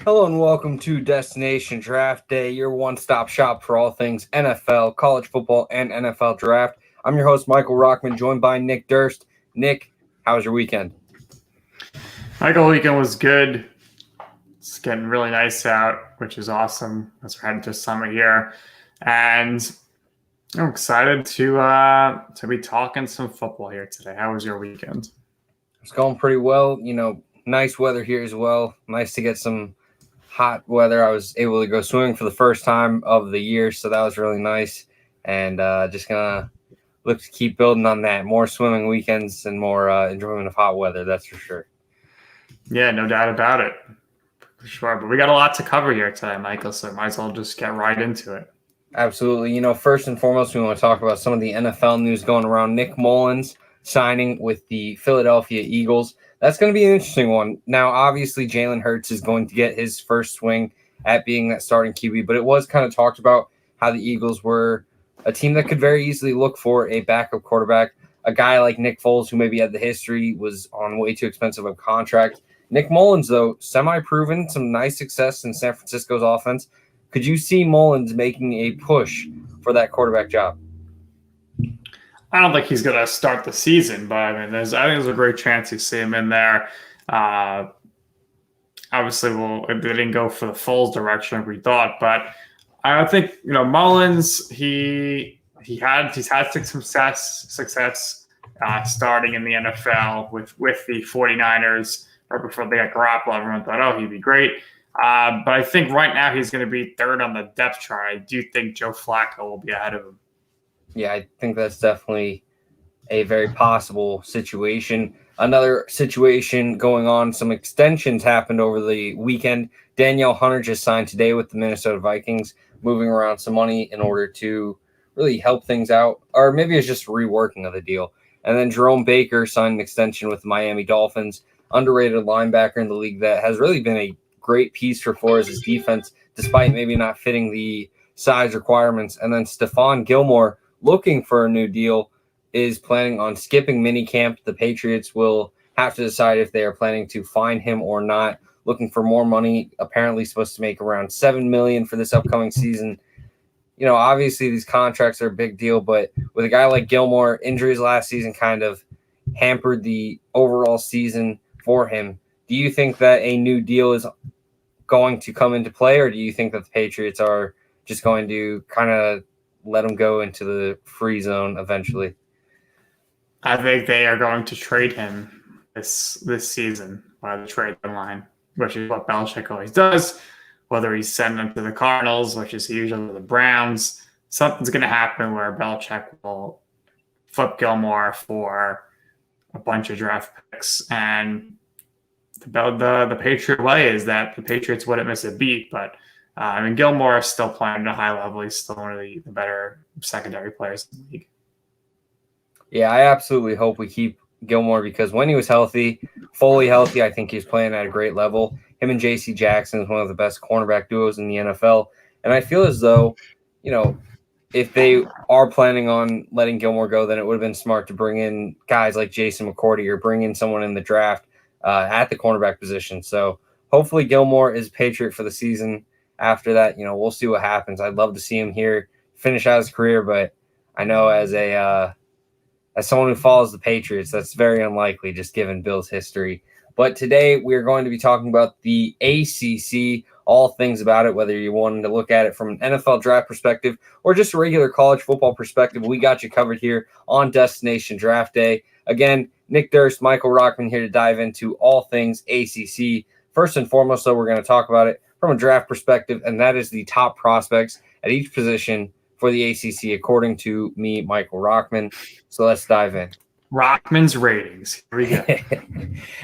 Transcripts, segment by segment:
Hello and welcome to Destination Draft Day, your one-stop shop for all things NFL, college football, and NFL draft. I'm your host, Michael Rockman, joined by Nick Durst. Nick, how was your weekend? Michael, weekend was good. It's getting really nice out, which is awesome as we're heading to summer here. And I'm excited to be talking some football here today. How was your weekend? It's going pretty well. Nice weather here as well. Nice to get some hot weather. I was able to go swimming for the first time of the year, so that was really nice. And just gonna look to keep building on that. More swimming weekends and more enjoyment of hot weather. That's for sure. Yeah, no doubt about it. For sure. But we got a lot to cover here today, Michael, so might as well just get right into it. Absolutely. First and foremost, we want to talk about some of the NFL news going around. Nick Mullens signing with the Philadelphia Eagles. That's going to be an interesting one. Now, obviously, Jalen Hurts is going to get his first swing at being that starting QB, but it was kind of talked about how the Eagles were a team that could very easily look for a backup quarterback. A guy like Nick Foles, who maybe had the history, was on way too expensive a contract. Nick Mullens, though, semi-proven, some nice success in San Francisco's offense. Could you see Mullens making a push for that quarterback job? I don't think he's going to start the season, but I think there's a great chance you see him in there. Obviously, they didn't go for the Foles direction like we thought, but I think Mullens he's had some success starting in the NFL with the 49ers right before they got Garoppolo. Everyone thought, oh, he'd be great. But I think right now he's going to be third on the depth chart. I do think Joe Flacco will be ahead of him. Yeah, I think that's definitely a very possible situation. Another situation going on, some extensions happened over the weekend. Danielle Hunter just signed today with the Minnesota Vikings, moving around some money in order to really help things out, or maybe it's just reworking of the deal. And then Jerome Baker signed an extension with the Miami Dolphins, underrated linebacker in the league that has really been a great piece for Flores' defense, despite maybe not fitting the size requirements. And then Stephon Gilmore, looking for a new deal, is planning on skipping minicamp. The Patriots will have to decide if they are planning to fine him or not. Looking for more money, apparently supposed to make around $7 million for this upcoming season. Obviously these contracts are a big deal, but with a guy like Gilmore, injuries last season kind of hampered the overall season for him. Do you think that a new deal is going to come into play, or do you think that the Patriots are just going to kind of let him go into the free zone eventually? I think they are going to trade him this season by the trade deadline, which is what Belichick always does. Whether he's sending him to the Cardinals, which is usually the Browns, something's going to happen where Belichick will flip Gilmore for a bunch of draft picks. And the Patriot way is that the Patriots wouldn't miss a beat, but Gilmore is still playing at a high level. He's still one of the better secondary players in the league. Yeah, I absolutely hope we keep Gilmore because when he was healthy, fully healthy, I think he's playing at a great level. Him and J.C. Jackson is one of the best cornerback duos in the NFL. And I feel as though, if they are planning on letting Gilmore go, then it would have been smart to bring in guys like Jason McCourty or bring in someone in the draft at the cornerback position. So hopefully Gilmore is Patriot for the season. After that, we'll see what happens. I'd love to see him here finish out his career, but I know as someone who follows the Patriots, that's very unlikely just given Bill's history. But today we're going to be talking about the ACC, all things about it, whether you wanted to look at it from an NFL draft perspective or just a regular college football perspective. We got you covered here on Destination Draft Day. Again, Nick Durst, Michael Rockman here to dive into all things ACC. First and foremost, though, we're going to talk about it from a draft perspective, and that is the top prospects at each position for the ACC, according to me, Michael Rockman. So let's dive in. Rockman's ratings. Here we go.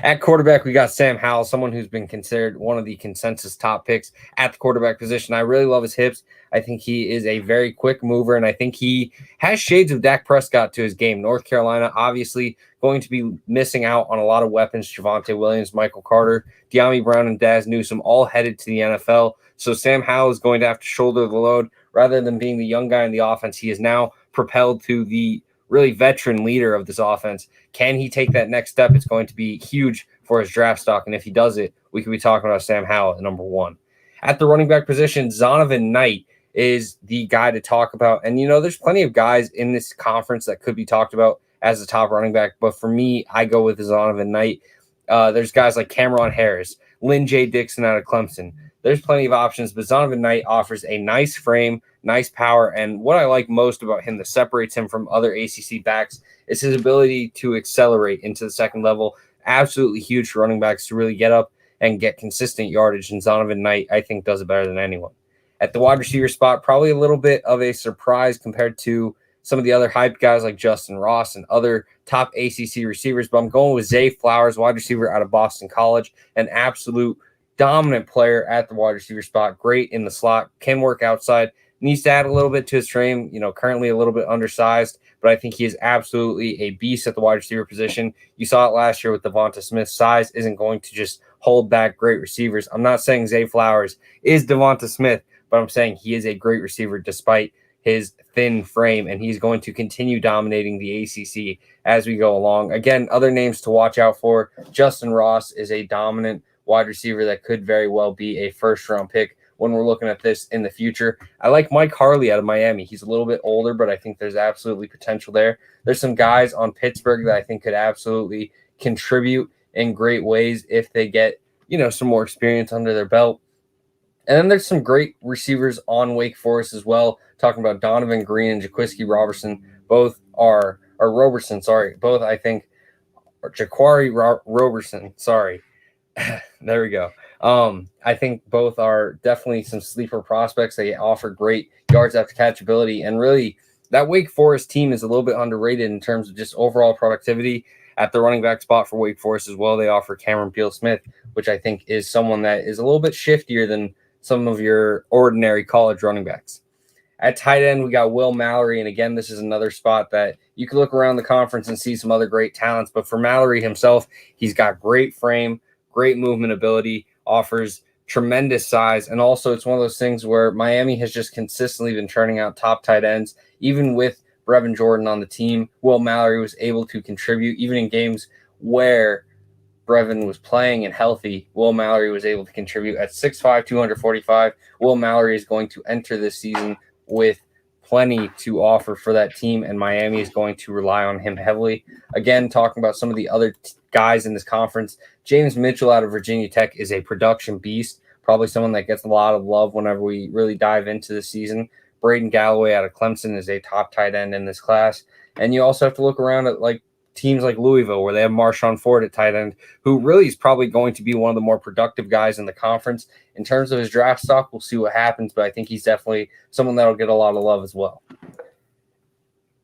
At quarterback, we got Sam Howell, someone who's been considered one of the consensus top picks at the quarterback position. I really love his hips. I think he is a very quick mover, and I think he has shades of Dak Prescott to his game. North Carolina, obviously, going to be missing out on a lot of weapons. Javonte Williams, Michael Carter, De'Ami Brown, and Daz Newsome all headed to the NFL. So Sam Howell is going to have to shoulder the load. Rather than being the young guy in the offense, he is now propelled to the really veteran leader of this offense. Can he take that next step? It's going to be huge for his draft stock. And if he does it, we could be talking about Sam Howell at number 1. At the running back position, Zonovan Knight is the guy to talk about. And, there's plenty of guys in this conference that could be talked about as the top running back. But for me, I go with Zonovan Knight. There's guys like Cameron Harris, Lynn J. Dixon out of Clemson. There's plenty of options, but Zonovan Knight offers a nice frame, nice power, and what I like most about him that separates him from other ACC backs is his ability to accelerate into the second level. Absolutely huge for running backs to really get up and get consistent yardage, and Zonovan Knight, I think, does it better than anyone. At the wide receiver spot, probably a little bit of a surprise compared to some of the other hyped guys like Justin Ross and other top ACC receivers, but I'm going with Zay Flowers, wide receiver out of Boston College, an absolute dominant player at the wide receiver spot, great in the slot, can work outside, needs to add a little bit to his frame, currently a little bit undersized, but I think he is absolutely a beast at the wide receiver position. You saw it last year with Devonta Smith. Size isn't going to just hold back great receivers. I'm not saying Zay Flowers is Devonta Smith, but I'm saying he is a great receiver despite his thin frame, and he's going to continue dominating the ACC as we go along. Again, other names to watch out for. Justin Ross is a dominant wide receiver that could very well be a first-round pick when we're looking at this in the future. I like Mike Harley out of Miami. He's a little bit older, but I think there's absolutely potential there. There's some guys on Pittsburgh that I think could absolutely contribute in great ways if they get, some more experience under their belt. And then there's some great receivers on Wake Forest as well, talking about Donovan Green and Jaquiski Robertson. Both I think, or Jaquari Robertson, sorry. There we go. I think both are definitely some sleeper prospects. They offer great yards after catch ability, and really that Wake Forest team is a little bit underrated in terms of just overall productivity at the running back spot for Wake Forest as well. They offer Cameron Beal-Smith, which I think is someone that is a little bit shiftier than some of your ordinary college running backs. At tight end, we got Will Mallory, and again, this is another spot that you can look around the conference and see some other great talents, but for Mallory himself, he's got great frame, great movement ability, offers tremendous size, and also it's one of those things where Miami has just consistently been turning out top tight ends. Even with Brevin Jordan on the team, Will Mallory was able to contribute, even in games where Brevin was playing and healthy. Will Mallory was able to contribute at 6'5", 245. Will Mallory is going to enter this season with plenty to offer for that team, and Miami is going to rely on him heavily. Again, talking about some of the other guys in this conference, James Mitchell out of Virginia Tech is a production beast, probably someone that gets a lot of love whenever we really dive into the season. Braden Galloway out of Clemson is a top tight end in this class. And you also have to look around at teams like Louisville, where they have Marshawn Ford at tight end, who really is probably going to be one of the more productive guys in the conference. In terms of his draft stock, we'll see what happens, but I think he's definitely someone that'll get a lot of love as well.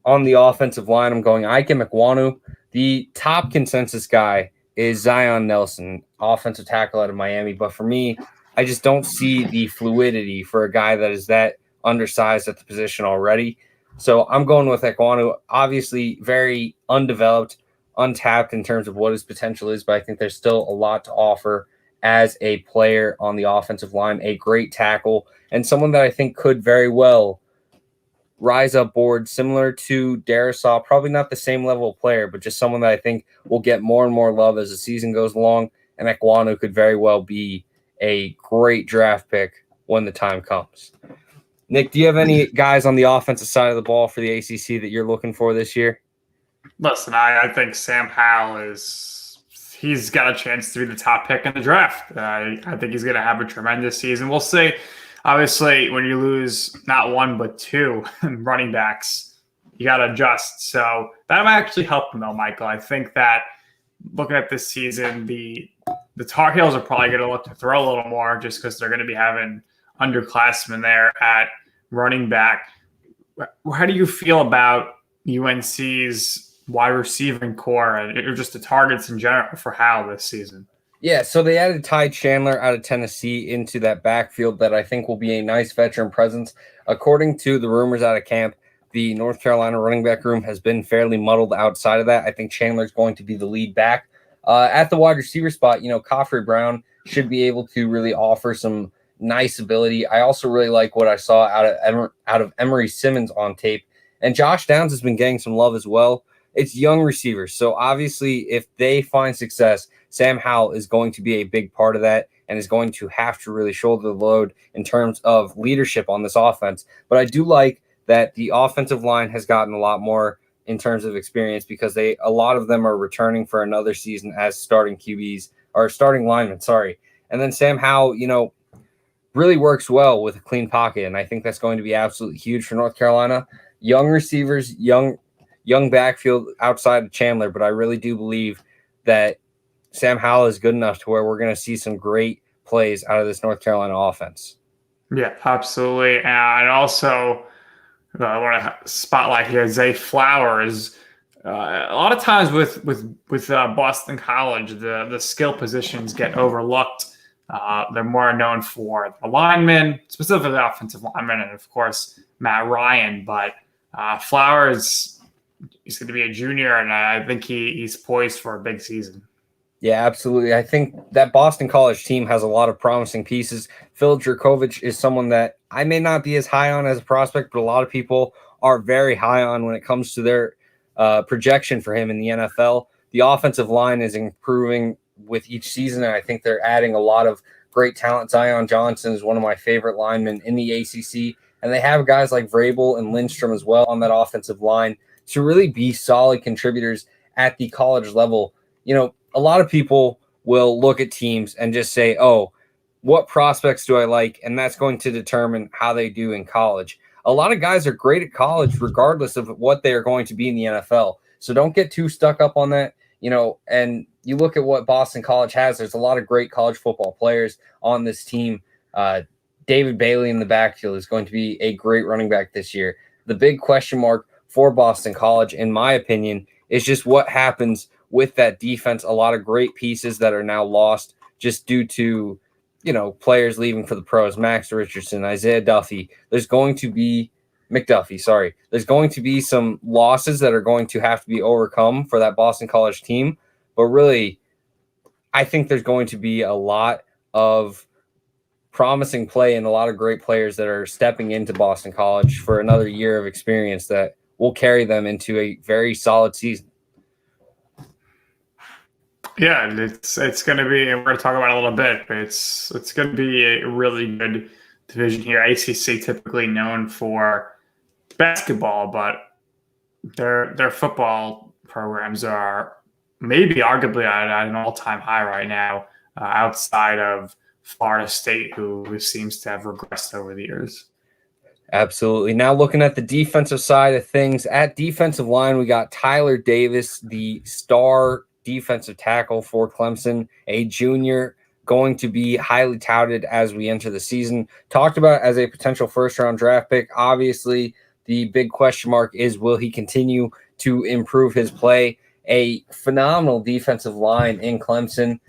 On the offensive line, I'm going Ike Ekwonu. The top consensus guy is Zion Nelson, offensive tackle out of Miami. But for me, I just don't see the fluidity for a guy that is that undersized at the position already. So I'm going with Ekwonu. Obviously, very undeveloped, untapped in terms of what his potential is, but I think there's still a lot to offer as a player on the offensive line, a great tackle, and someone that I think could very well rise up board, similar to Darisaw, probably not the same level of player, but just someone that I think will get more and more love as the season goes along, and Ekwonu could very well be a great draft pick when the time comes. Nick, do you have any guys on the offensive side of the ball for the ACC that you're looking for this year? Listen, I think Sam Howell he's got a chance to be the top pick in the draft. I think he's going to have a tremendous season. We'll see. Obviously, when you lose not one but two running backs, you got to adjust. So that might actually help him, though, Michael. I think that looking at this season, the Tar Heels are probably going to look to throw a little more just because they're going to be having underclassmen there at running back. How do you feel about UNC's wide receiving core or just the targets in general for Howell this season? Yeah, so they added Ty Chandler out of Tennessee into that backfield that I think will be a nice veteran presence. According to the rumors out of camp, the North Carolina running back room has been fairly muddled outside of that. I think Chandler's going to be the lead back. At the wide receiver spot, Khafre Brown should be able to really offer some nice ability. I also really like what I saw out of Emory Simmons on tape. And Josh Downs has been getting some love as well. it's young receivers. So obviously, if they find success, Sam Howell is going to be a big part of that and is going to have to really shoulder the load in terms of leadership on this offense. But I do like that the offensive line has gotten a lot more in terms of experience because a lot of them are returning for another season as starting QBs or starting linemen, sorry. And then Sam Howell, really works well with a clean pocket, and I think that's going to be absolutely huge for North Carolina. Young receivers, young backfield outside of Chandler, but I really do believe that Sam Howell is good enough to where we're going to see some great plays out of this North Carolina offense. Yeah, absolutely. And also, I want to spotlight here Zay Flowers. A lot of times with Boston College, the skill positions get overlooked. They're more known for the linemen, specifically the offensive linemen, and of course Matt Ryan. But Flowers, he's going to be a junior, and I think he's poised for a big season. Yeah, absolutely. I think that Boston College team has a lot of promising pieces. Phil Jurkovich is someone that I may not be as high on as a prospect, but a lot of people are very high on when it comes to their projection for him in the NFL. The offensive line is improving with each season, and I think they're adding a lot of great talent. Zion Johnson is one of my favorite linemen in the ACC, and they have guys like Vrabel and Lindstrom as well on that offensive line to really be solid contributors at the college level. A lot of people will look at teams and just say, oh, what prospects do I like? And that's going to determine how they do in college. A lot of guys are great at college regardless of what they are going to be in the NFL. So don't get too stuck up on that, and you look at what Boston College has. There's a lot of great college football players on this team. David Bailey in the backfield is going to be a great running back this year. The big question mark for Boston College, in my opinion, is just what happens with that defense. A lot of great pieces that are now lost just due to, players leaving for the pros. Max Richardson, Isaiah Duffy. There's going to be There's going to be some losses that are going to have to be overcome for that Boston College team. But really, I think there's going to be a lot of promising play and a lot of great players that are stepping into Boston College for another year of experience that will carry them into a very solid season. Yeah, it's going to be, and we're going to talk about it a little bit, but it's going to be a really good division here. ACC typically known for basketball, but their football programs are maybe arguably at an all-time high right now, outside of Florida State, who seems to have regressed over the years. Absolutely. Now looking at the defensive side of things, at defensive line, we got Tyler Davis, the star defensive tackle for Clemson, a junior, going to be highly touted as we enter the season. Talked about as a potential first-round draft pick. Obviously, the big question mark is, will he continue to improve his play? A phenomenal defensive line in Clemson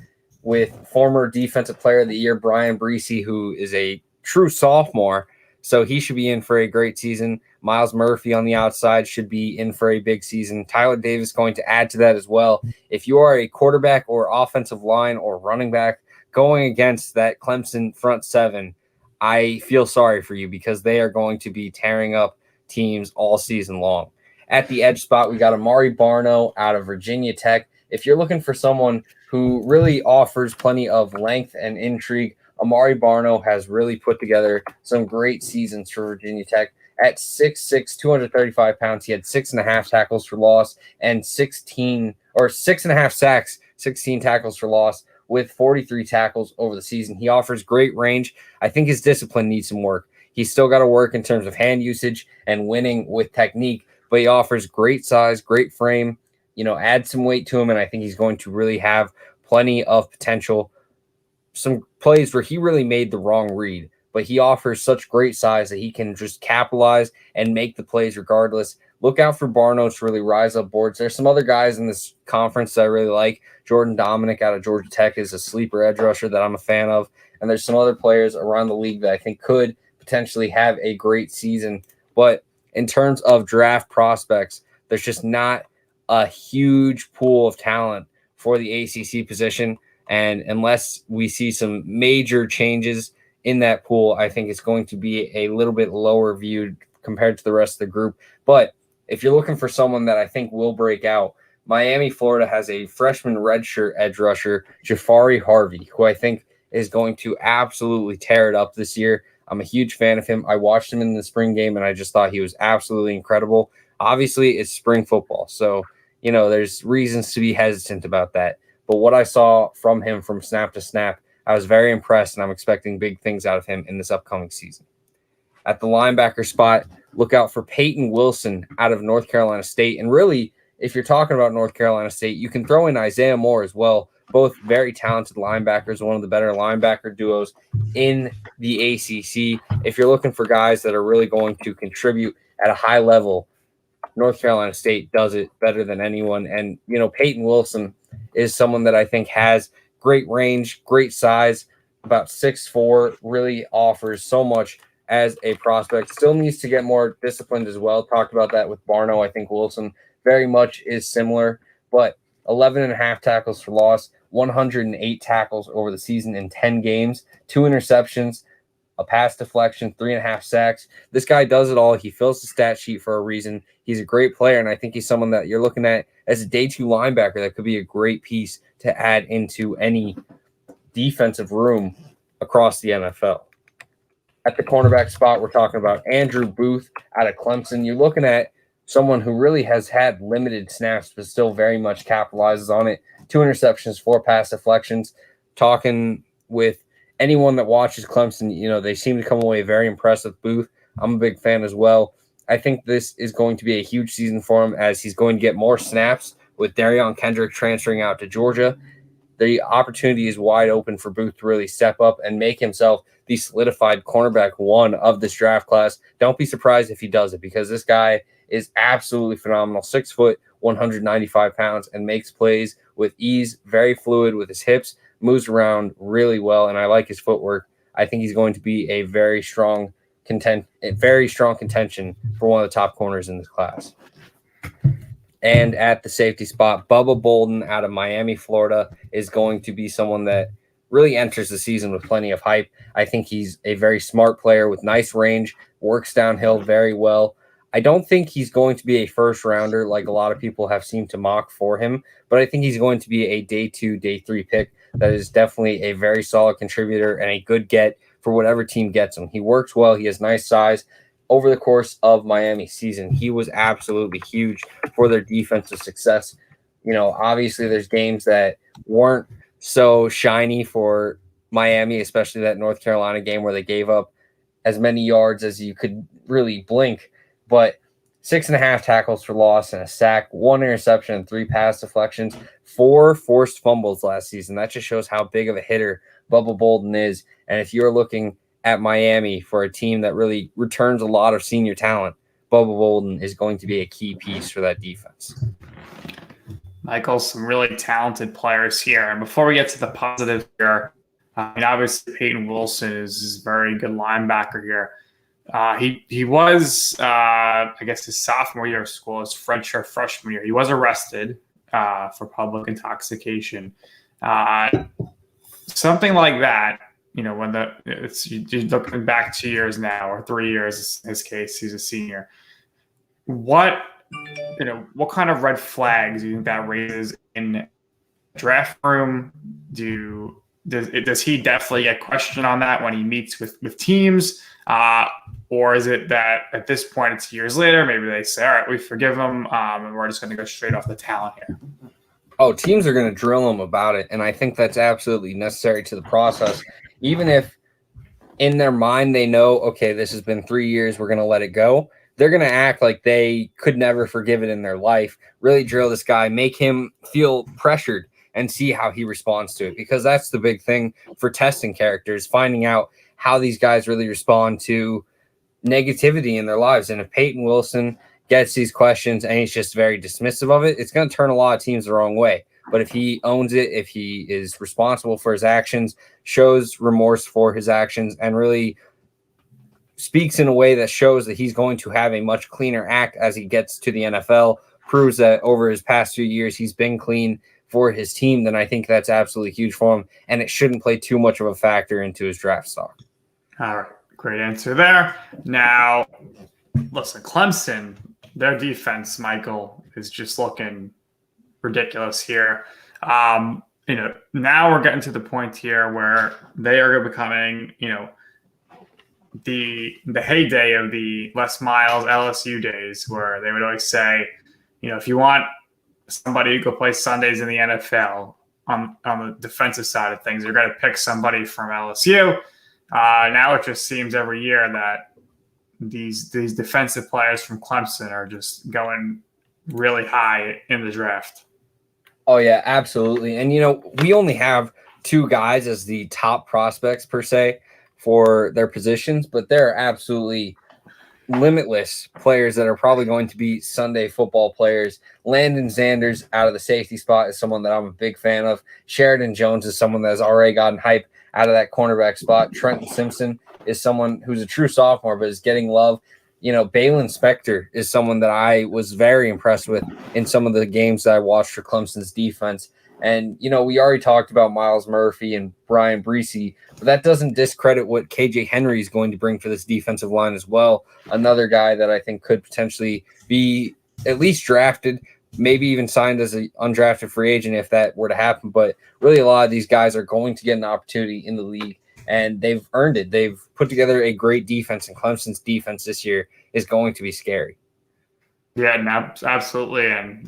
with former Defensive Player of the Year Brian Bresee, who is a true sophomore, so he should be in for a great season. Miles Murphy on the outside should be in for a big season. Tyler Davis going to add to that as well. If you are a quarterback or offensive line or running back going against that Clemson front seven, I feel sorry for you because they are going to be tearing up teams all season long. At the edge spot, we got Amari Barno out of Virginia Tech. If you're looking for someone who really offers plenty of length and intrigue, Amari Barno has really put together some great seasons for Virginia Tech. At 6'6", 235 pounds, he had 6.5 tackles for loss and 6.5 sacks, 16 tackles for loss with 43 tackles over the season. He offers great range. I think his discipline needs some work. He's still got to work in terms of hand usage and winning with technique, but he offers great size, great frame, add some weight to him, and I think he's going to really have plenty of potential. Some plays where he really made the wrong read, but he offers such great size that he can just capitalize and make the plays regardless. Look out for Barno to really rise up boards. There's some other guys in this conference that I really like. Jordan Dominic out of Georgia Tech is a sleeper edge rusher that I'm a fan of, and there's some other players around the league that I think could potentially have a great season. But in terms of draft prospects, there's just not a huge pool of talent for the ACC position. And unless we see some major changes in that pool, I think it's going to be a little bit lower viewed compared to the rest of the group. But if you're looking for someone that I think will break out, Miami, Florida has a freshman redshirt edge rusher, Jafari Harvey, who I think is going to absolutely tear it up this year. I'm a huge fan of him. I watched him in the spring game, and I just thought he was absolutely incredible. Obviously, it's spring football, so there's reasons to be hesitant about that. But what I saw from him from snap to snap, I was very impressed, and I'm expecting big things out of him in this upcoming season. At the linebacker spot, look out for Peyton Wilson out of North Carolina State. And really, if you're talking about North Carolina State, you can throw in Isaiah Moore as well. Both very talented linebackers, one of the better linebacker duos in the ACC. If you're looking for guys that are really going to contribute at a high level, North Carolina State does it better than anyone. And, Peyton Wilson is someone that I think has great range, great size, about 6'4", really offers so much as a prospect. Still needs to get more disciplined as well. Talked about that with Barno. I think Wilson very much is similar, but 11.5 tackles for loss, 108 tackles over the season in 10 games, 2 interceptions, a pass deflection, 3.5 sacks. This guy does it all. He fills the stat sheet for a reason. He's a great player, and I think he's someone that you're looking at as a day 2 linebacker that could be a great piece to add into any defensive room across the NFL. At the cornerback spot, we're talking about Andrew Booth out of Clemson. You're looking at someone who really has had limited snaps, but still very much capitalizes on it. 2 interceptions, 4 pass deflections. Talking with anyone that watches Clemson, they seem to come away very impressed with Booth. I'm a big fan as well. I think this is going to be a huge season for him as he's going to get more snaps with Darion Kendrick transferring out to Georgia. The opportunity is wide open for Booth to really step up and make himself the solidified cornerback 1 of this draft class. Don't be surprised if he does it, because this guy is absolutely phenomenal. 6 foot, 195 pounds, and makes plays with ease, very fluid with his hips, moves around really well, and I like his footwork. I think he's going to be a very strong contention for one of the top corners in this class. And at the safety spot, Bubba Bolden out of Miami, Florida, is going to be someone that really enters the season with plenty of hype. I think he's a very smart player with nice range, works downhill very well. I don't think he's going to be a first rounder like a lot of people have seemed to mock for him, but I think he's going to be a day 2, day 3 pick that is definitely a very solid contributor and a good get for whatever team gets him. He works well. He has nice size. Over the course of Miami's season, he was absolutely huge for their defensive success. Obviously there's games that weren't so shiny for Miami, especially that North Carolina game where they gave up as many yards as you could really blink. But 6.5 tackles for loss and a sack, 1 interception and 3 pass deflections, 4 forced fumbles last season. That just shows how big of a hitter Bubba Bolden is. And if you're looking at Miami for a team that really returns a lot of senior talent, Bubba Bolden is going to be a key piece for that defense. Michael, some really talented players here. And before we get to the positives here, obviously Peyton Wilson is a very good linebacker here. He was, I guess, his sophomore year of school, his freshman year. He was arrested for public intoxication. Something like that, when you're looking back 2 years now, or 3 years in his case, he's a senior. What kind of red flags do you think that raises in the draft room? Does he definitely get questioned on that when he meets with teams? Or is it that at this point it's years later, maybe they say, all right, we forgive him, and we're just going to go straight off the talent here? Oh, teams are going to drill him about it, and I think that's absolutely necessary to the process. Even if in their mind they know, okay, this has been 3 years, we're going to let it go, they're going to act like they could never forgive it in their life, really drill this guy, make him feel pressured, and see how he responds to it, because that's the big thing for testing characters, finding out how these guys really respond to negativity in their lives. And if Peyton Wilson gets these questions and he's just very dismissive of it, it's going to turn a lot of teams the wrong way. But if he owns it, if he is responsible for his actions, shows remorse for his actions, and really speaks in a way that shows that he's going to have a much cleaner act as he gets to the NFL, proves that over his past few years he's been clean for his team, then I think that's absolutely huge for him, and it shouldn't play too much of a factor into his draft stock. All right, great answer there. Now, listen, Clemson, Their defense, Michael, is just looking ridiculous here. Now we're getting to the point here where they are becoming, the heyday of the Les Miles LSU days, where they would always say, if you want somebody to go play Sundays in the NFL on the defensive side of things, you're going to pick somebody from LSU. Now it just seems every year that these defensive players from Clemson are just going really high in the draft. Oh, yeah, absolutely. And, we only have two guys as the top prospects per se for their positions, but there are absolutely limitless players that are probably going to be Sunday football players. Landon Sanders out of the safety spot is someone that I'm a big fan of. Sheridan Jones is someone that has already gotten hype out of that cornerback spot. Trenton Simpson is someone who's a true sophomore but is getting love. Balin Spector is someone that I was very impressed with in some of the games that I watched for Clemson's defense. And, we already talked about Miles Murphy and Brian Breesy, but that doesn't discredit what KJ Henry is going to bring for this defensive line as well. Another guy that I think could potentially be at least drafted, maybe even signed as an undrafted free agent if that were to happen. But really, a lot of these guys are going to get an opportunity in the league, and they've earned it. They've put together a great defense, and Clemson's defense this year is going to be scary. Yeah, absolutely. And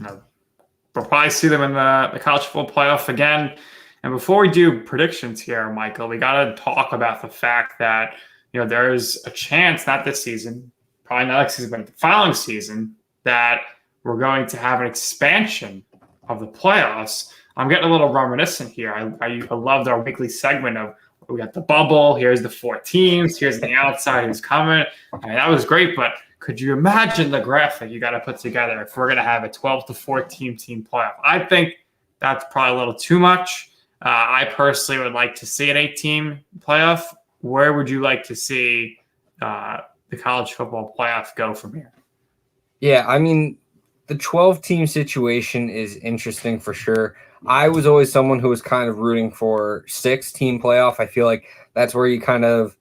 we'll probably see them in the college football playoff again. And before we do predictions here, Michael, we got to talk about the fact that, there's a chance, not this season, probably not next season, but the following season, that we're going to have an expansion of the playoffs. I'm getting a little reminiscent here. I loved our weekly segment of we got the bubble. Here's the 4 teams. Here's the outside who's coming. That was great, but could you imagine the graphic you got to put together if we're going to have a 12 to 14 team playoff? I think that's probably a little too much. I personally would like to see an 8-team playoff. Where would you like to see the college football playoff go from here? Yeah, I mean, the 12-team situation is interesting for sure. I was always someone who was kind of rooting for 6-team playoff. I feel like that's where you kind of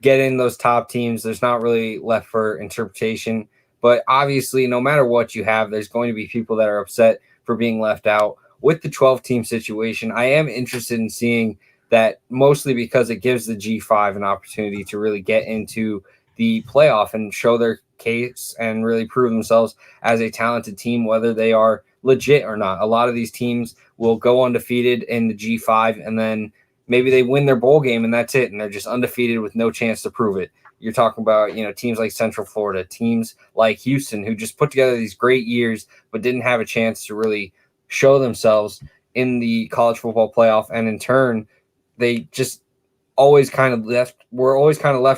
get in those top teams. There's not really left for interpretation. But obviously, no matter what you have, there's going to be people that are upset for being left out. With the 12-team situation, I am interested in seeing that, mostly because it gives the G5 an opportunity to really get into the playoff and show their case and really prove themselves as a talented team, whether they are legit or not. A lot of these teams will go undefeated in the G5, and then maybe they win their bowl game and that's it, and they're just undefeated with no chance to prove it. You're talking about, teams like Central Florida, teams like Houston, who just put together these great years but didn't have a chance to really show themselves in the college football playoff, and in turn, they just were always kind of left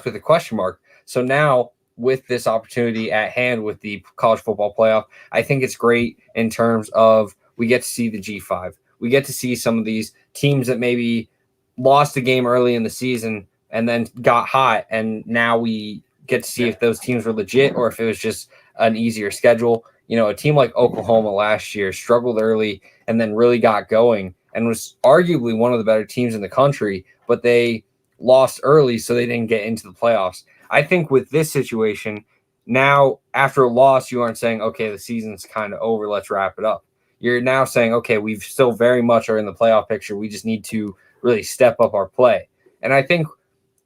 with a question mark. So now, with this opportunity at hand with the college football playoff, I think it's great in terms of we get to see the G5. We get to see some of these teams that maybe lost a game early in the season and then got hot, and now we get to see if those teams were legit or if it was just an easier schedule. A team like Oklahoma last year struggled early and then really got going and was arguably one of the better teams in the country, but they lost early, so they didn't get into the playoffs. I think with this situation, now after a loss, you aren't saying, okay, the season's kind of over, let's wrap it up. You're now saying, okay, we've still very much are in the playoff picture. We just need to really step up our play. And I think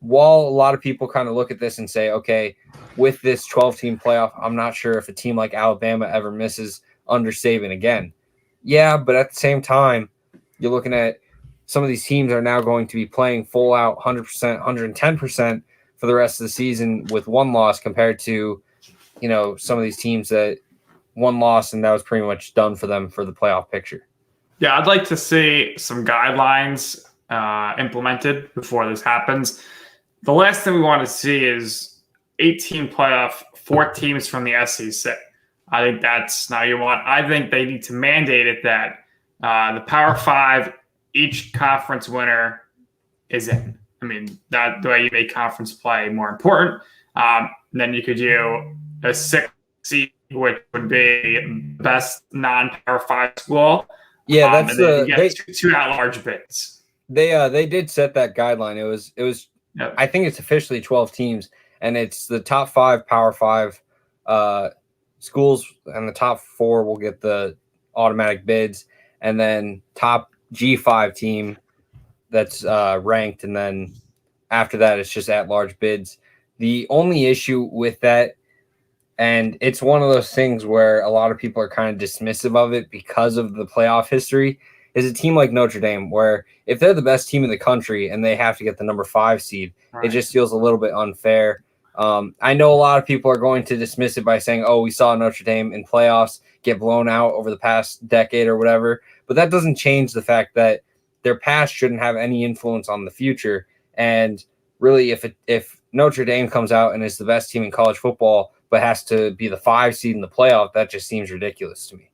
while a lot of people kind of look at this and say, okay, with this 12-team playoff, I'm not sure if a team like Alabama ever misses under Saban again. Yeah, but at the same time, you're looking at some of these teams are now going to be playing full out 100%, 110% for the rest of the season with one loss compared to, some of these teams that one loss and that was pretty much done for them for the playoff picture. Yeah, I'd like to see some guidelines implemented before this happens. The last thing we want to see is 8-team playoff, 4 teams from the SEC. I think that's now you want. I think they need to mandate it that the Power 5, each conference winner is in. I mean, that the way you make conference play more important. Then you could do a 6 seed, which would be best non-Power 5 school. Yeah, that's two at-large bids. They did set that guideline. It was. Yep. I think it's officially 12 teams, and it's the top 5 Power 5 schools, and the top 4 will get the automatic bids, and then top G5 team that's ranked, and then after that it's just at-large bids. The only issue with that, and it's one of those things where a lot of people are kind of dismissive of it because of the playoff history, is a team like Notre Dame, where if they're the best team in the country and they have to get the number 5 seed, it just feels a little bit unfair. I know a lot of people are going to dismiss it by saying, oh, we saw Notre Dame in playoffs get blown out over the past decade or whatever, but that doesn't change the fact that their past shouldn't have any influence on the future. And really, if Notre Dame comes out and is the best team in college football but has to be the 5 seed in the playoff, that just seems ridiculous to me.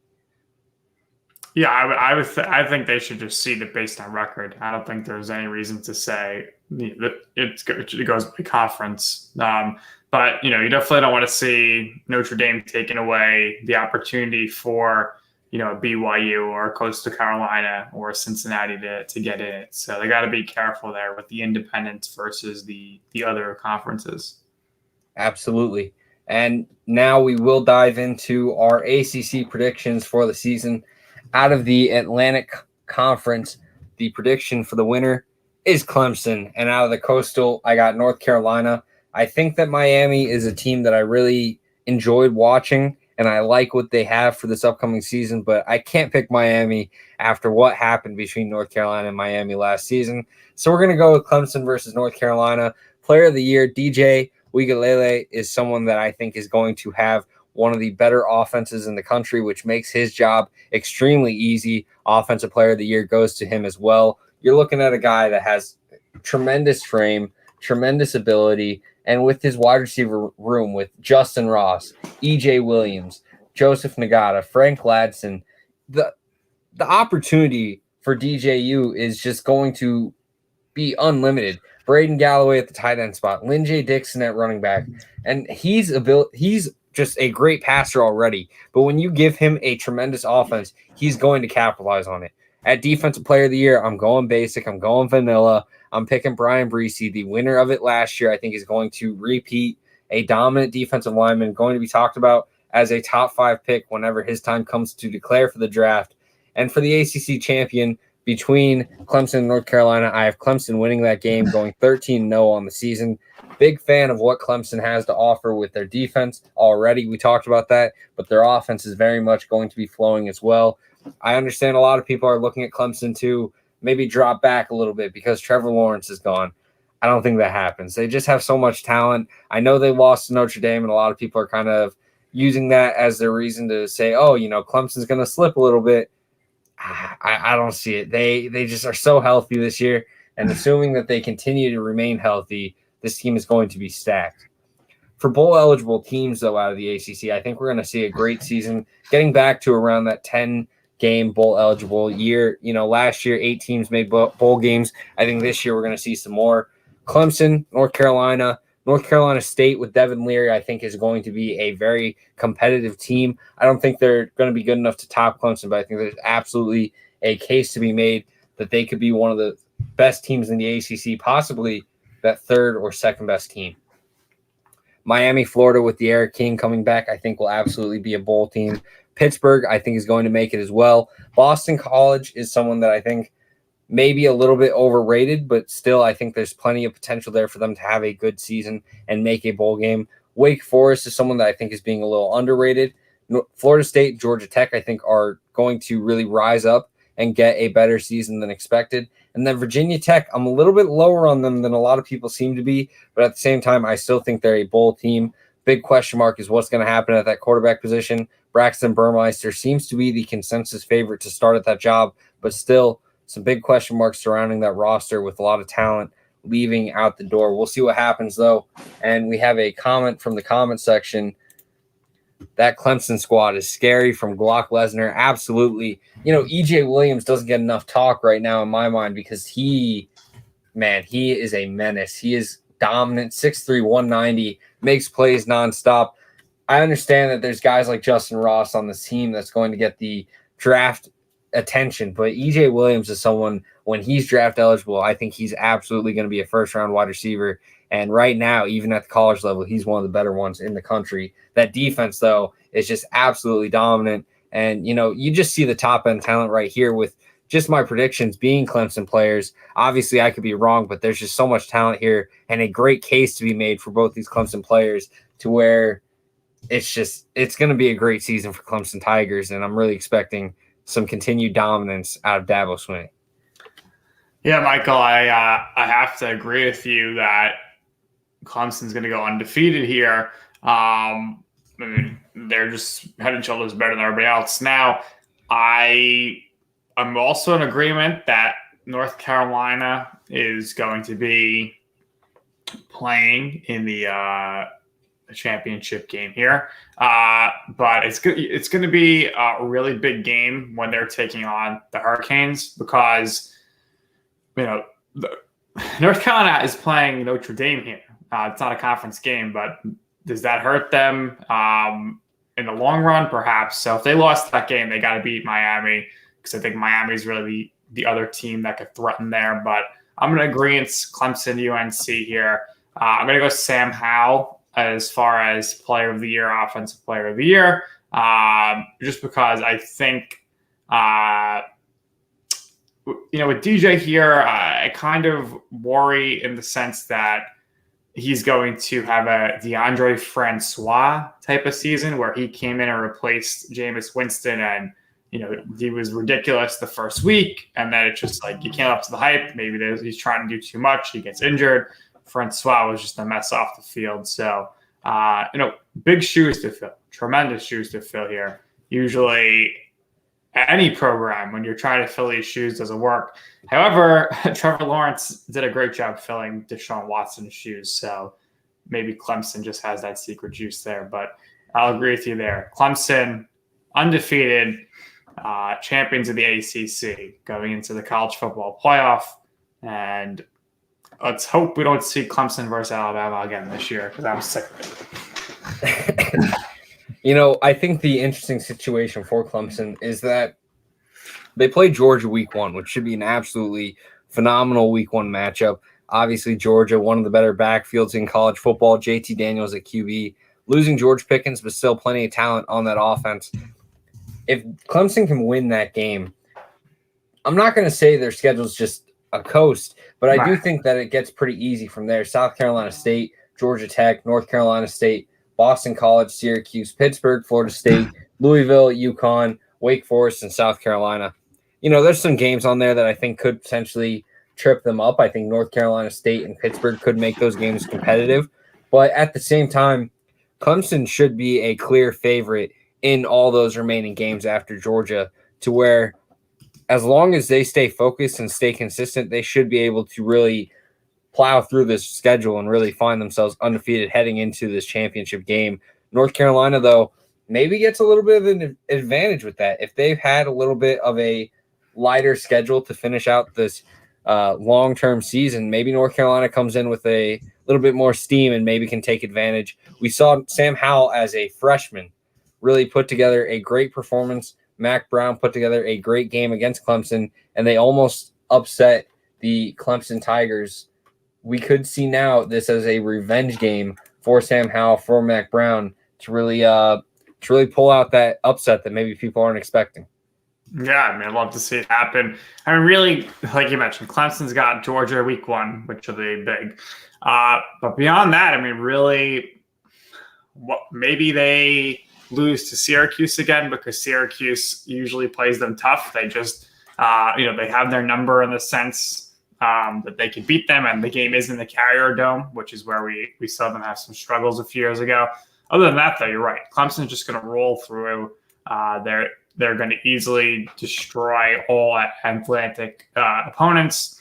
Yeah, I think they should just seed it based on record. I don't think there's any reason to say that it goes by conference. But you definitely don't want to see Notre Dame taking away the opportunity for a BYU or Coastal Carolina or Cincinnati to get in it. So they got to be careful there with the independents versus the other conferences. Absolutely. And now we will dive into our ACC predictions for the season. Out of the Atlantic Conference, the prediction for the winner is Clemson. And out of the Coastal, I got North Carolina. I think that Miami is a team that I really enjoyed watching, and I like what they have for this upcoming season, but I can't pick Miami after what happened between North Carolina and Miami last season. So we're going to go with Clemson versus North Carolina. Player of the year, DJ Uiagalelei, is someone that I think is going to have one of the better offenses in the country, which makes his job extremely easy. Offensive player of the year goes to him as well. You're looking at a guy that has tremendous frame, tremendous ability, and with his wide receiver room with Justin Ross, EJ Williams, Joseph Nagata, Frank Ladson, the opportunity for DJU is just going to be unlimited. Braden Galloway at the tight end spot, Lynn J. Dixon at running back, and he's just a great passer already. But when you give him a tremendous offense, he's going to capitalize on it. At defensive player of the year, I'm going basic. I'm going vanilla. I'm picking Brian Breesy, the winner of it last year. I think is going to repeat, a dominant defensive lineman, going to be talked about as a top 5 pick whenever his time comes to declare for the draft. And for the ACC champion between Clemson and North Carolina, I have Clemson winning that game, going 13-0 on the season. Big fan of what Clemson has to offer with their defense already. We talked about that, but their offense is very much going to be flowing as well. I understand a lot of people are looking at Clemson to maybe drop back a little bit because Trevor Lawrence is gone. I don't think that happens. They just have so much talent. I know they lost to Notre Dame, and a lot of people are kind of using that as their reason to say, oh, Clemson's going to slip a little bit. I don't see it. They just are so healthy this year, and assuming that they continue to remain healthy, this team is going to be stacked. For bowl-eligible teams, though, out of the ACC, I think we're going to see a great season, getting back to around that 10-game bowl-eligible year. Last year, 8 teams made bowl games. I think this year we're going to see some more. Clemson, North Carolina State with Devin Leary, I think, is going to be a very competitive team. I don't think they're going to be good enough to top Clemson, but I think there's absolutely a case to be made that they could be one of the best teams in the ACC, possibly that 3rd or 2nd best team. Miami, Florida with the Eric King coming back, I think will absolutely be a bowl team. Pittsburgh, I think, is going to make it as well. Boston College is someone that I think maybe a little bit overrated, but still I think there's plenty of potential there for them to have a good season and make a bowl game. Wake Forest is someone that I think is being a little underrated. Florida State, Georgia Tech, I think, are going to really rise up and get a better season than expected. And then Virginia Tech, I'm a little bit lower on them than a lot of people seem to be, but at the same time, I still think they're a bowl team. Big question mark is what's going to happen at that quarterback position. Braxton Burmeister seems to be the consensus favorite to start at that job, but still some big question marks surrounding that roster with a lot of talent leaving out the door. We'll see what happens, though. And we have a comment from the comment section. That Clemson squad is scary from Glock Lesnar. Absolutely. EJ Williams doesn't get enough talk right now in my mind because he is a menace. He is dominant, 6'3", 190, makes plays nonstop. I understand that there's guys like Justin Ross on this team that's going to get the draft attention, but EJ Williams is someone, when he's draft eligible, I think he's absolutely going to be a first-round wide receiver. And right now, even at the college level, he's one of the better ones in the country. That defense, though, is just absolutely dominant. And, you just see the top-end talent right here with just my predictions being Clemson players. Obviously, I could be wrong, but there's just so much talent here and a great case to be made for both these Clemson players to where it's going to be a great season for Clemson Tigers, and I'm really expecting some continued dominance out of Dabo Swinney. Yeah, Michael, I have to agree with you that Clemson's going to go undefeated here. I mean, they're just head and shoulders better than everybody else. Now, I'm also in agreement that North Carolina is going to be playing in the championship game here, but it's going to be a really big game when they're taking on the Hurricanes because North Carolina is playing Notre Dame here. It's not a conference game, but does that hurt them in the long run? Perhaps. So if they lost that game, they got to beat Miami because I think Miami is really the other team that could threaten there. But I'm going to agree it's Clemson UNC here. I'm going to go Sam Howell as far as player of the year, offensive player of the year, just because I think, with DJ here, I kind of worry in the sense that he's going to have a DeAndre Francois type of season where he came in and replaced Jameis Winston and, he was ridiculous the first week. And then it's just like, you came up to the hype. Maybe he's trying to do too much. He gets injured. Francois was just a mess off the field. So, big shoes to fill, tremendous shoes to fill here. Usually any program, when you're trying to fill these shoes, doesn't work. However, Trevor Lawrence did a great job filling Deshaun Watson's shoes. So maybe Clemson just has that secret juice there, but I'll agree with you there. Clemson, undefeated, champions of the ACC going into the college football playoff. And let's hope we don't see Clemson versus Alabama again this year because I'm sick of it. I think the interesting situation for Clemson is that they play Georgia week 1, which should be an absolutely phenomenal week 1 matchup. Obviously, Georgia, one of the better backfields in college football. JT Daniels at QB, losing George Pickens, but still plenty of talent on that offense. If Clemson can win that game, I'm not going to say their schedule's just a coast, but I do think that it gets pretty easy from there. South Carolina State, Georgia Tech, North Carolina State, Boston College, Syracuse, Pittsburgh, Florida State, Louisville, UConn, Wake Forest, and South Carolina. There's some games on there that I think could potentially trip them up. I think North Carolina State and Pittsburgh could make those games competitive. But at the same time, Clemson should be a clear favorite in all those remaining games after Georgia, to where as long as they stay focused and stay consistent, they should be able to really plow through this schedule and really find themselves undefeated heading into this championship game. North Carolina, though, maybe gets a little bit of an advantage with that. If they've had a little bit of a lighter schedule to finish out this long-term season, maybe North Carolina comes in with a little bit more steam and maybe can take advantage. We saw Sam Howell as a freshman really put together a great performance. Mac Brown put together a great game against Clemson, and they almost upset the Clemson Tigers. We could see now this as a revenge game for Sam Howell, for Mac Brown, to really pull out that upset that maybe people aren't expecting. Yeah, I'd love to see it happen. Really, like you mentioned, Clemson's got Georgia week 1, which will be big. But beyond that, really, maybe they lose to Syracuse again because Syracuse usually plays them tough. They just, they have their number in the sense that they can beat them, and the game is in the Carrier Dome, which is where we saw them have some struggles a few years ago. Other than that, though, you're right. Clemson's just going to roll through. They're going to easily destroy all Atlantic opponents.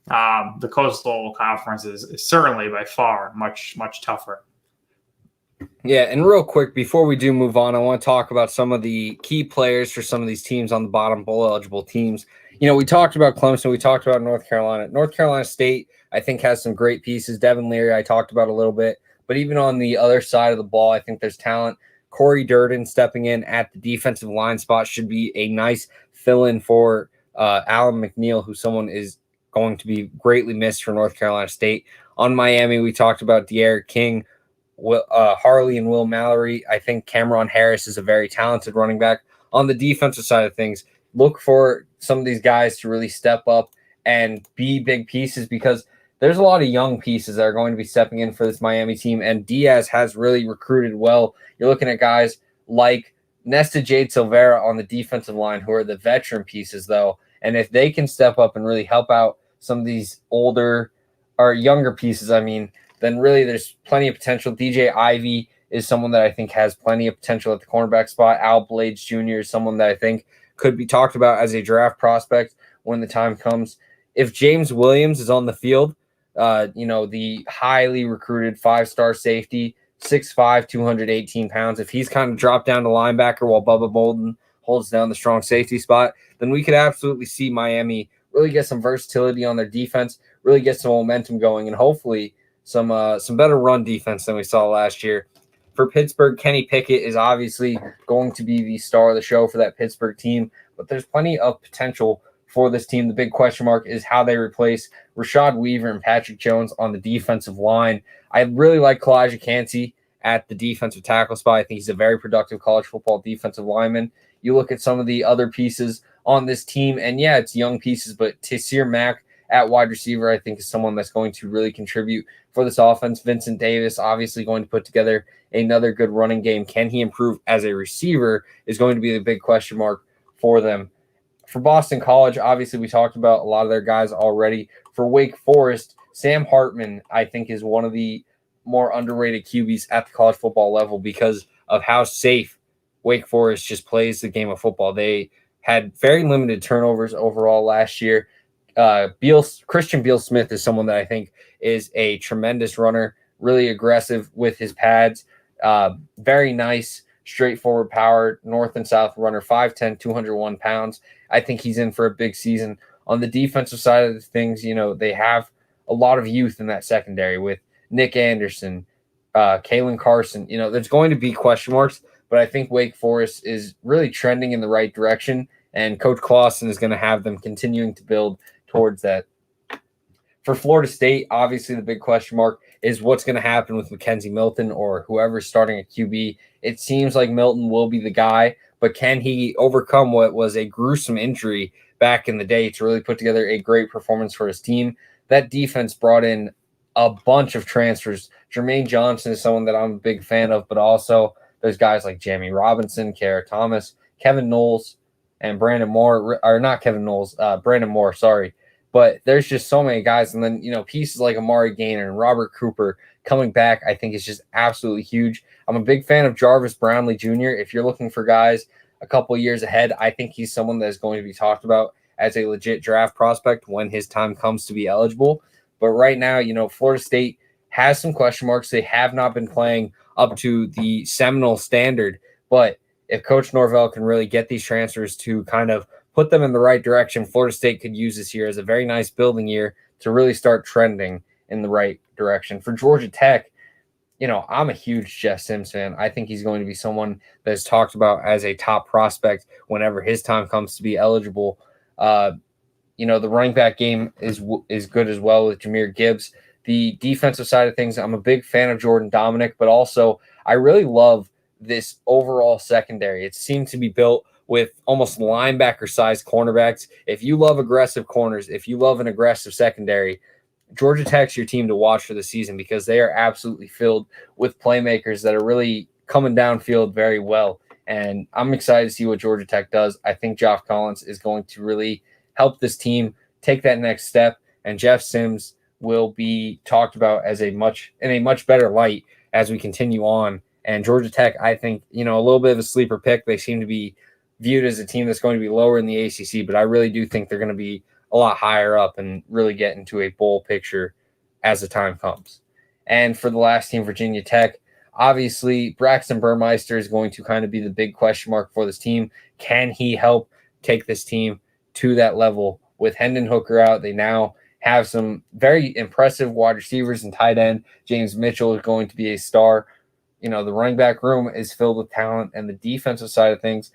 The Coastal Conference is certainly by far much, much tougher. Yeah, and real quick, before we do move on, I want to talk about some of the key players for some of these teams on the bottom bowl-eligible teams. We talked about Clemson. We talked about North Carolina. North Carolina State, I think, has some great pieces. Devin Leary, I talked about a little bit. But even on the other side of the ball, I think there's talent. Corey Durden stepping in at the defensive line spot should be a nice fill in for Alan McNeil, who's someone is going to be greatly missed for North Carolina State. On Miami, we talked about De'Aaron King, Harley, and Will Mallory. I think Cameron Harris is a very talented running back. On the defensive side of things, look for some of these guys to really step up and be big pieces, because there's a lot of young pieces that are going to be stepping in for this Miami team, and Diaz has really recruited well. You're looking at guys like Nesta Jade Silvera on the defensive line, who are the veteran pieces, though. And if they can step up and really help out some of these older or younger pieces, then really there's plenty of potential. DJ Ivy is someone that I think has plenty of potential at the cornerback spot. Al Blades Jr. is someone that I think could be talked about as a draft prospect when the time comes. If James Williams is on the field, the highly recruited 5-star safety, 6'5", 218 pounds, if he's kind of dropped down to linebacker while Bubba Bolden holds down the strong safety spot, then we could absolutely see Miami really get some versatility on their defense, really get some momentum going, and hopefully some better run defense than we saw last year. For Pittsburgh, Kenny Pickett is obviously going to be the star of the show for that Pittsburgh team, but there's plenty of potential for this team. The big question mark is how they replace Rashad Weaver and Patrick Jones on the defensive line. I really like Kalijah Cansey at the defensive tackle spot. I think he's a very productive college football defensive lineman. You look at some of the other pieces on this team, and yeah, it's young pieces, but Taysir Mack at wide receiver, I think, is someone that's going to really contribute for this offense. Vincent Davis, obviously going to put together another good running game. Can he improve as a receiver is going to be the big question mark for them. For Boston College, obviously we talked about a lot of their guys already. For Wake Forest, Sam Hartman, I think, is one of the more underrated QBs at the college football level because of how safe Wake Forest just plays the game of football. They had very limited turnovers overall last year. Christian Beal-Smith is someone that I think is a tremendous runner, really aggressive with his pads, very nice, straightforward power, north and south runner, 5'10", 201 pounds. I think he's in for a big season. On the defensive side of the things, they have a lot of youth in that secondary with Nick Anderson, Kalen Carson. There's going to be question marks, but I think Wake Forest is really trending in the right direction, and Coach Clawson is going to have them continuing to build towards that. For Florida State, obviously the big question mark is what's going to happen with McKenzie Milton or whoever's starting at QB. It seems like Milton will be the guy, but can he overcome what was a gruesome injury back in the day to really put together a great performance for his team? That defense brought in a bunch of transfers. Jermaine Johnson is someone that I'm a big fan of, but also there's guys like Jamie Robinson, Kara Thomas, Kevin Knowles, and Brandon Moore, or not Kevin Knowles, Brandon Moore, sorry. But there's just so many guys. And then, pieces like Amari Gaynor and Robert Cooper coming back, I think is just absolutely huge. I'm a big fan of Jarvis Brownlee Jr. If you're looking for guys a couple years ahead, I think he's someone that is going to be talked about as a legit draft prospect when his time comes to be eligible. But right now, Florida State has some question marks. They have not been playing up to the Seminole standard. But if Coach Norvell can really get these transfers to kind of put them in the right direction, Florida State could use this year as a very nice building year to really start trending in the right direction. For Georgia Tech, I'm a huge Jeff Sims fan. I think he's going to be someone that's talked about as a top prospect whenever his time comes to be eligible. The running back game is good as well with Jahmyr Gibbs. The defensive side of things, I'm a big fan of Jordan Dominic, but also I really love this overall secondary. It seemed to be built with almost linebacker-sized cornerbacks. If you love aggressive corners, if you love an aggressive secondary, Georgia Tech's your team to watch for the season because they are absolutely filled with playmakers that are really coming downfield very well. And I'm excited to see what Georgia Tech does. I think Geoff Collins is going to really help this team take that next step, and Jeff Sims will be talked about as in a much better light as we continue on. And Georgia Tech, I think, a little bit of a sleeper pick. They seem to be viewed as a team that's going to be lower in the ACC, but I really do think they're going to be a lot higher up and really get into a bowl picture as the time comes. And for the last team, Virginia Tech, obviously Braxton Burmeister is going to kind of be the big question mark for this team. Can he help take this team to that level? With Hendon Hooker out, they now have some very impressive wide receivers and tight end. James Mitchell is going to be a star. The running back room is filled with talent, and the defensive side of things,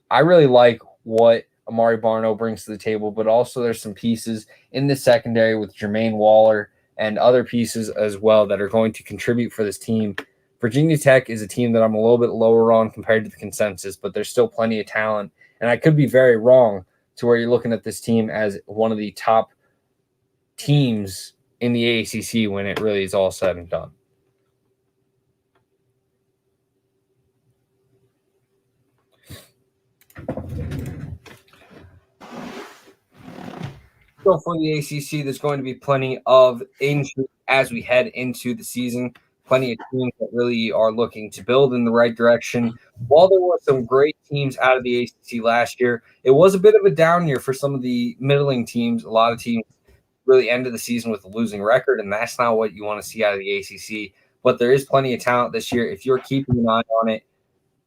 I really like what Amari Barno brings to the table, but also there's some pieces in the secondary with Jermaine Waller and other pieces as well that are going to contribute for this team. Virginia Tech is a team that I'm a little bit lower on compared to the consensus, but there's still plenty of talent. And I could be very wrong to where you're looking at this team as one of the top teams in the ACC when it really is all said and done. So for the ACC, there's going to be plenty of injury as we head into the season. Plenty of teams that really are looking to build in the right direction. While there were some great teams out of the ACC last year, it was a bit of a down year for some of the middling teams. A lot of teams really ended the season with a losing record, and that's not what you want to see out of the ACC. But there is plenty of talent this year. If you're keeping an eye on it,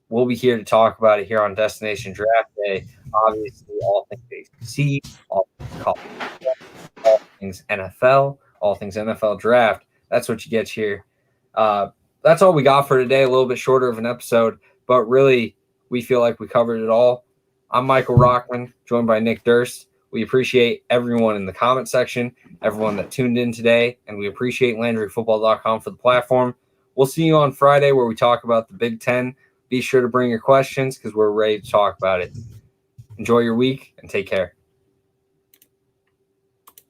we'll be here to talk about it here on Destination Draft Day. Obviously, all things ACC, all things college, all things NFL, all things NFL draft. That's what you get here. That's all we got for today. A little bit shorter of an episode, but really, we feel like we covered it all. I'm Michael Rockman, joined by Nick Durst. We appreciate everyone in the comment section, everyone that tuned in today, and we appreciate LandryFootball.com for the platform. We'll see you on Friday where we talk about the Big Ten. Be sure to bring your questions because we're ready to talk about it. Enjoy your week and take care.